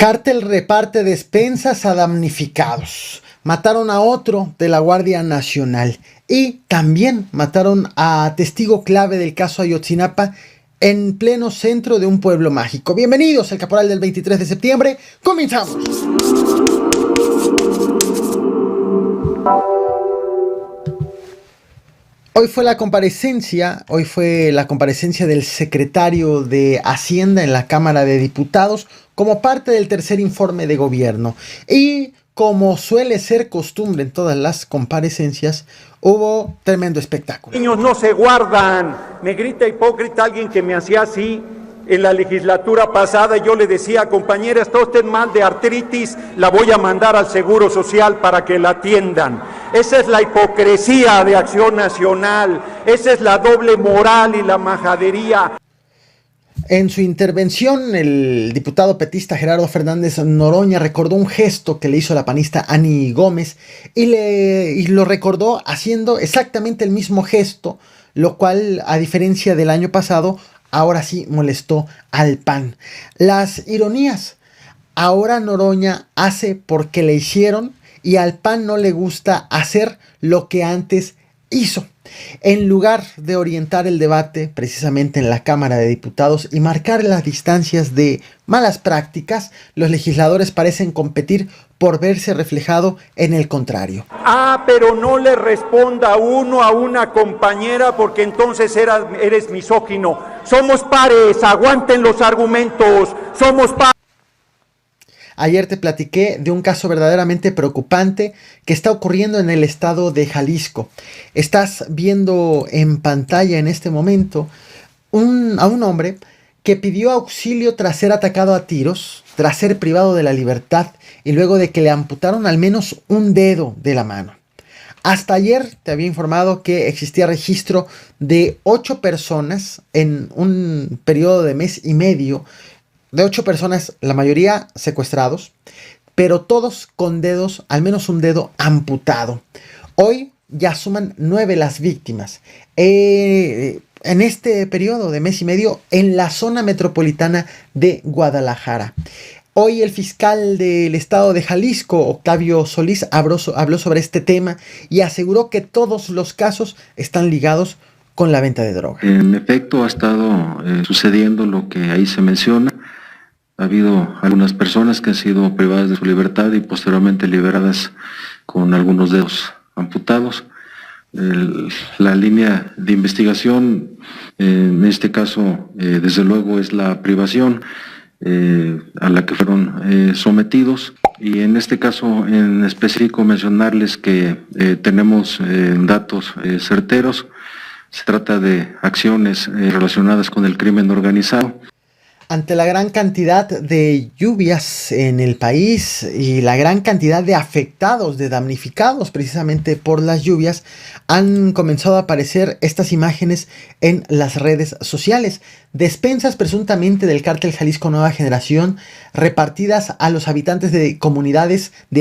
Cártel reparte despensas a damnificados. Mataron a otro de la Guardia Nacional y también mataron a testigo clave del caso Ayotzinapa en pleno centro de un pueblo mágico. Bienvenidos al Caporal del 23 de septiembre. ¡Comenzamos! Hoy fue la comparecencia del secretario de Hacienda en la Cámara de Diputados como parte del tercer informe de gobierno. Y como suele ser costumbre en todas las comparecencias, hubo tremendo espectáculo. Niños no se guardan. Me grita hipócrita alguien que me hacía así en la legislatura pasada y yo le decía, compañera, está usted mal de artritis, la voy a mandar al Seguro Social para que la atiendan. Esa es la hipocresía de Acción Nacional, esa es la doble moral y la majadería. En su intervención, el diputado petista Gerardo Fernández Noroña recordó un gesto que le hizo la panista Ani Gómez y lo recordó haciendo exactamente el mismo gesto, lo cual, a diferencia del año pasado, ahora sí molestó al PAN. Las ironías. Ahora Noroña hace porque le hicieron y al PAN no le gusta hacer lo que antes hizo. En lugar de orientar el debate precisamente en la Cámara de Diputados y marcar las distancias de malas prácticas, los legisladores parecen competir por verse reflejado en el contrario. Pero no le responda uno a una compañera porque entonces eres misógino. Somos pares, aguanten los argumentos, somos pares. Ayer te platiqué de un caso verdaderamente preocupante que está ocurriendo en el estado de Jalisco. Estás viendo en pantalla en este momento a un hombre que pidió auxilio tras ser atacado a tiros, tras ser privado de la libertad y luego de que le amputaron al menos un dedo de la mano. Hasta ayer te había informado que existía registro de 8 personas en un periodo de mes y medio, de 8 personas, la mayoría secuestrados, pero todos con dedos, al menos un dedo amputado. Hoy ya suman 9 las víctimas. En este periodo de mes y medio en la zona metropolitana de Guadalajara. Hoy el fiscal del estado de Jalisco, Octavio Solís, habló sobre este tema y aseguró que todos los casos están ligados con la venta de droga. En efecto, ha estado sucediendo lo que ahí se menciona. Ha habido algunas personas que han sido privadas de su libertad y posteriormente liberadas con algunos dedos amputados. La línea de investigación, en este caso, desde luego, es la privación a la que fueron sometidos. Y en este caso en específico mencionarles que tenemos datos certeros. Se trata de acciones relacionadas con el crimen organizado. Ante la gran cantidad de lluvias en el país y la gran cantidad de afectados, de damnificados precisamente por las lluvias, han comenzado a aparecer estas imágenes en las redes sociales. Despensas presuntamente del Cártel Jalisco Nueva Generación repartidas a los habitantes de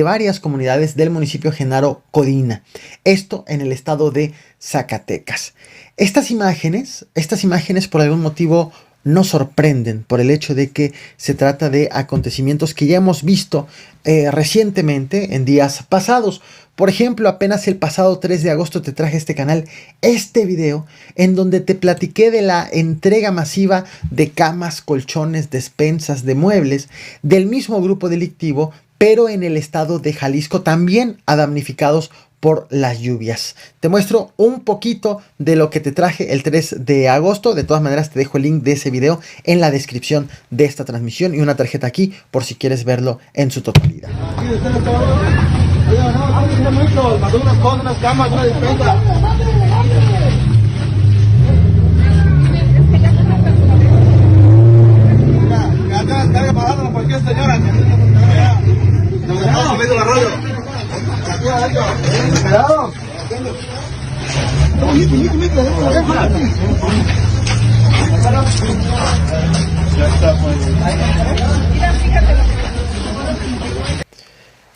varias comunidades del municipio Genaro Codina. Esto en el estado de Zacatecas. Estas imágenes por algún motivo nos sorprenden por el hecho de que se trata de acontecimientos que ya hemos visto recientemente en días pasados. Por ejemplo, apenas el pasado 3 de agosto te traje a este canal este video en donde te platiqué de la entrega masiva de camas, colchones, despensas, de muebles del mismo grupo delictivo, pero en el estado de Jalisco también a damnificados por las lluvias. Te muestro un poquito de lo que te traje el 3 de agosto. De todas maneras te dejo el link de ese video en la descripción de esta transmisión y una tarjeta aquí por si quieres verlo en su totalidad.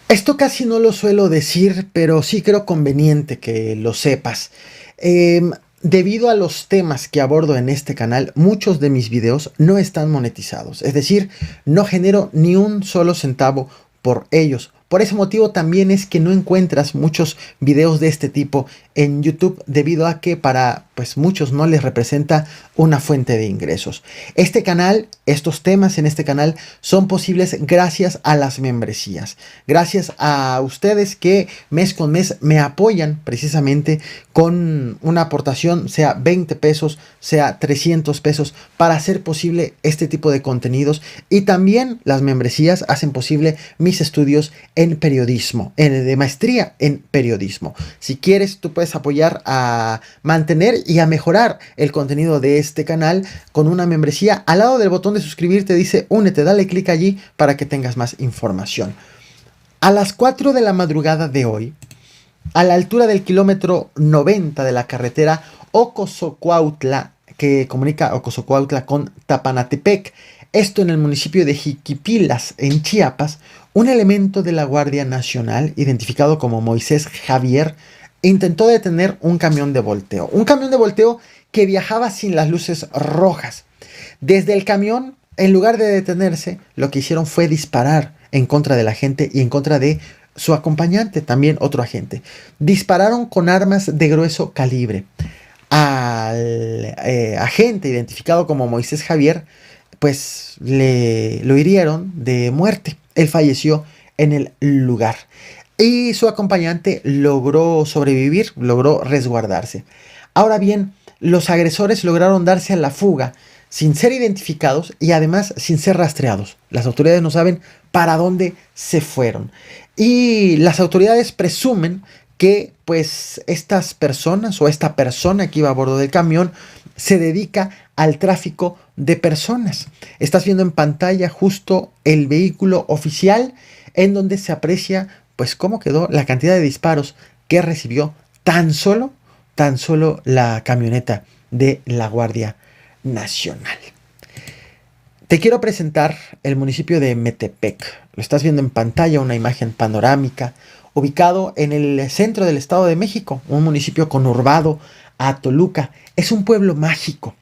Esto casi no lo suelo decir, pero sí creo conveniente que lo sepas. Debido a los temas que abordo en este canal, muchos de mis videos no están monetizados, es decir, no genero ni un solo centavo por ellos. Por ese motivo también es que no encuentras muchos videos de este tipo en YouTube, debido a que para muchos no les representa una fuente de ingresos. Este canal, estos temas en este canal son posibles gracias a las membresías, gracias a ustedes que mes con mes me apoyan precisamente con una aportación, sea 20 pesos, sea 300 pesos, para hacer posible este tipo de contenidos. Y también las membresías hacen posible mis estudios en periodismo, de maestría en periodismo. Si quieres, tú puedes apoyar a mantener y a mejorar el contenido de este canal con una membresía. Al lado del botón de suscribirte dice únete, dale clic allí para que tengas más información. A las 4 de la madrugada de hoy, a la altura del kilómetro 90 de la carretera Ocosocuautla, que comunica Ocosocuautla con Tapanatepec, esto en el municipio de Jiquipilas, en Chiapas, un elemento de la Guardia Nacional, identificado como Moisés Javier, intentó detener un camión de volteo. Un camión de volteo que viajaba sin las luces rojas. Desde el camión, en lugar de detenerse, lo que hicieron fue disparar en contra de la gente y en contra de su acompañante, también otro agente. Dispararon con armas de grueso calibre. Al agente identificado como Moisés Javier, lo hirieron de muerte. Él falleció en el lugar. Y su acompañante logró sobrevivir, logró resguardarse. Ahora bien, los agresores lograron darse a la fuga sin ser identificados y además sin ser rastreados. Las autoridades no saben para dónde se fueron. Y las autoridades presumen que estas personas o esta persona que iba a bordo del camión se dedica al tráfico de personas. Estás viendo en pantalla justo el vehículo oficial, en donde se aprecia cómo quedó la cantidad de disparos que recibió tan solo la camioneta de la Guardia Nacional. Te quiero presentar el municipio de Metepec. Lo estás viendo en pantalla, una imagen panorámica, ubicado en el centro del Estado de México, un municipio conurbado a Toluca. Es un pueblo mágico.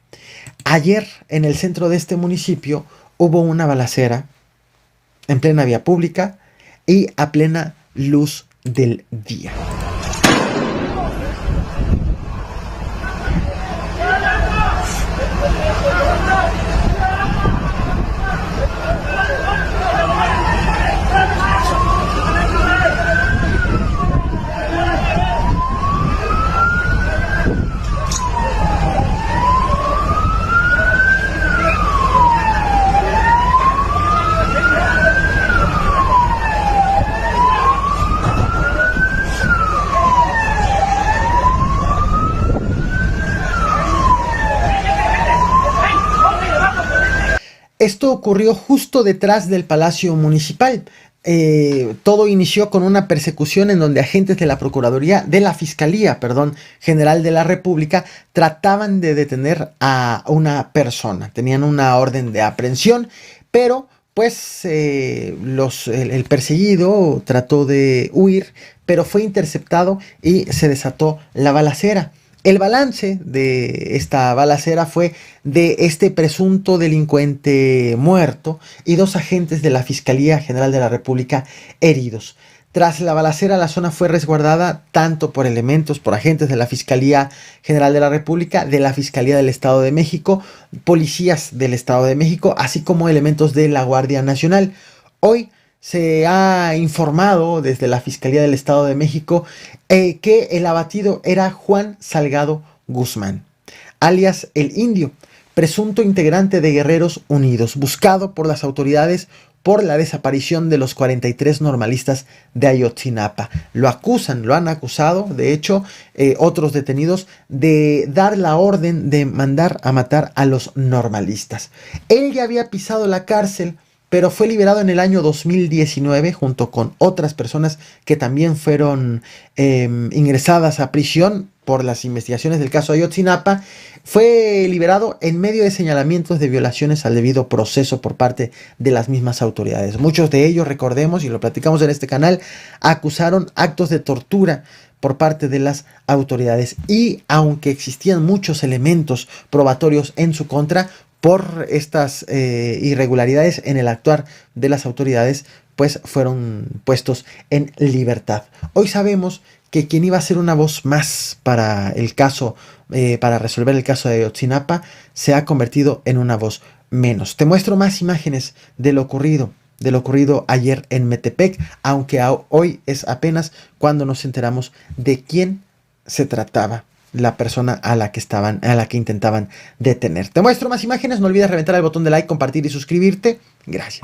Ayer, en el centro de este municipio, hubo una balacera en plena vía pública y a plena luz del día. Esto ocurrió justo detrás del Palacio Municipal. Todo inició con una persecución en donde agentes de la Fiscalía General de la República trataban de detener a una persona. Tenían una orden de aprehensión, pero el perseguido trató de huir, pero fue interceptado y se desató la balacera. El balance de esta balacera fue de este presunto delincuente muerto y 2 agentes de la Fiscalía General de la República heridos. Tras la balacera, la zona fue resguardada tanto por agentes de la Fiscalía General de la República, de la Fiscalía del Estado de México, policías del Estado de México, así como elementos de la Guardia Nacional. Hoy se ha informado desde la Fiscalía del Estado de México que el abatido era Juan Salgado Guzmán, alias El Indio, presunto integrante de Guerreros Unidos, buscado por las autoridades por la desaparición de los 43 normalistas de Ayotzinapa. Lo han acusado, de hecho, otros detenidos, de dar la orden de mandar a matar a los normalistas. Él ya había pisado la cárcel, pero fue liberado en el año 2019 junto con otras personas que también fueron ingresadas a prisión por las investigaciones del caso Ayotzinapa. Fue liberado en medio de señalamientos de violaciones al debido proceso por parte de las mismas autoridades. Muchos de ellos, recordemos, y lo platicamos en este canal, acusaron actos de tortura por parte de las autoridades. Y aunque existían muchos elementos probatorios en su contra por estas irregularidades en el actuar de las autoridades, pues fueron puestos en libertad. Hoy sabemos que quien iba a ser una voz más para el caso, para resolver el caso de Ayotzinapa, se ha convertido en una voz menos. Te muestro más imágenes de lo ocurrido ayer en Metepec, aunque hoy es apenas cuando nos enteramos de quién se trataba la persona a la que intentaban detener. Te muestro más imágenes, no olvides reventar el botón de like, compartir y suscribirte. Gracias.